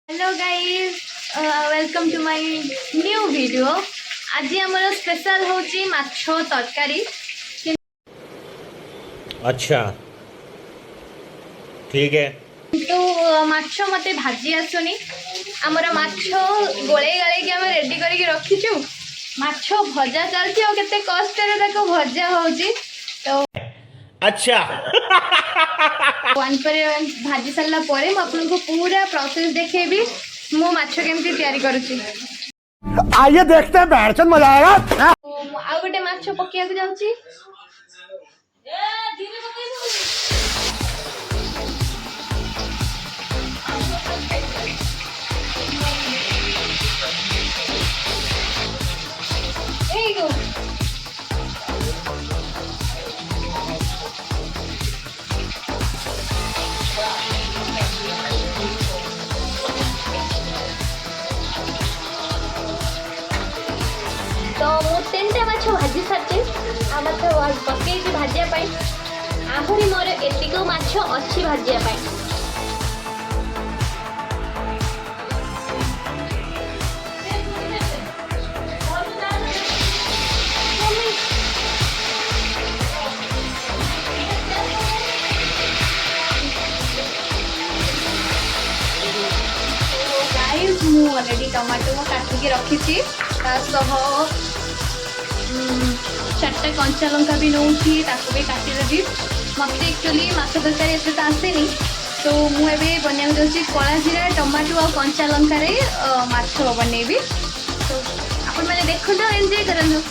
Hello guys, welcome to my new video. आज आमर special होची माछो तरकारी। अच्छा ठीक है। तो माछो मते भाजी आसुनी। आमर माछो गोळे गाळे कि आम रेडी करके रखीचु। माछो भजा चलती और केते कष्ट रे ताको भजा होची। तो अच्छा वन पर भाजी सारा परे मु आपनको पूरा प्रोसेस देखेबी मु माछो केमती तैयारी करूची। आइए देखते हैं बैठचंद मजा आएगा। आ गोटे माछो पकिया को जाउची। There you go. तो मु तीनटा माछ भाजी सारचे आ मते पकेई भाजिया पाई आहुरी मोर एतिको माछ अच्छी भाजिया पाई। गाइस मु ऑलरेडी टमाटो काटिकी रखी चारटा कंचा लंका भी नौची भी काटिदेवी। मत एक्चुअली माछ तरकारी एत तो आसेनी तो मुझे बना जाऊँगी कला जीरा टमाटो और कंचा लंकार माछ बनैबी। तो आपण मैंने देखो एंजॉय करूँ।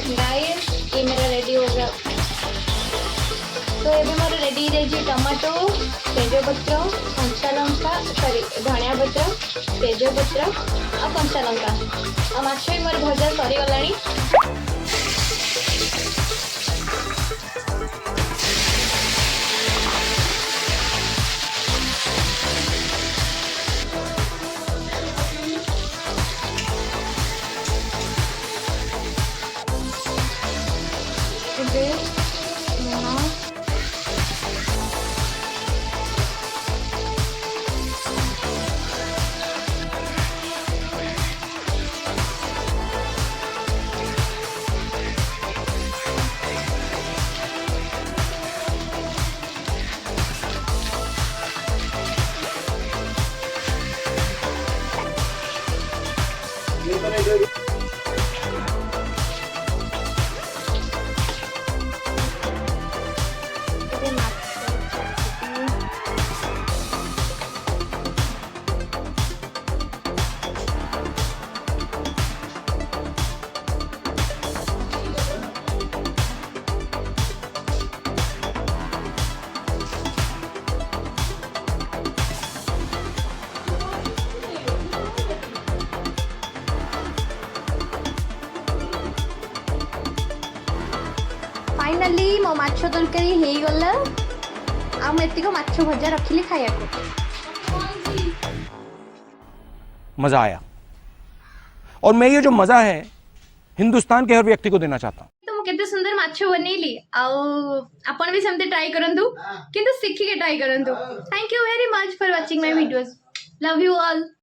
गाइस ये मेरा रेडी हो गया। तो ये मेरा रेडी रही टमाटो तेजपत्र कंचा लंका सॉरी धनिया पत्र तेजपत्र और कंचा लंका आ माछ भी मोर भजा सरीगलानी। फाइनली मो माछ तरकारी हो गला आतिक माछ भजा रखिली खाया को। मजा आया और मैं ये जो मजा है हिंदुस्तान के हर व्यक्ति को देना चाहता हूँ। तो मुझे सुंदर माछ बनैली आपण भी सेमते ट्राई करंतु किंतु सीखिके ट्राई करंतु। Thank you very much for watching my videos. Love you all.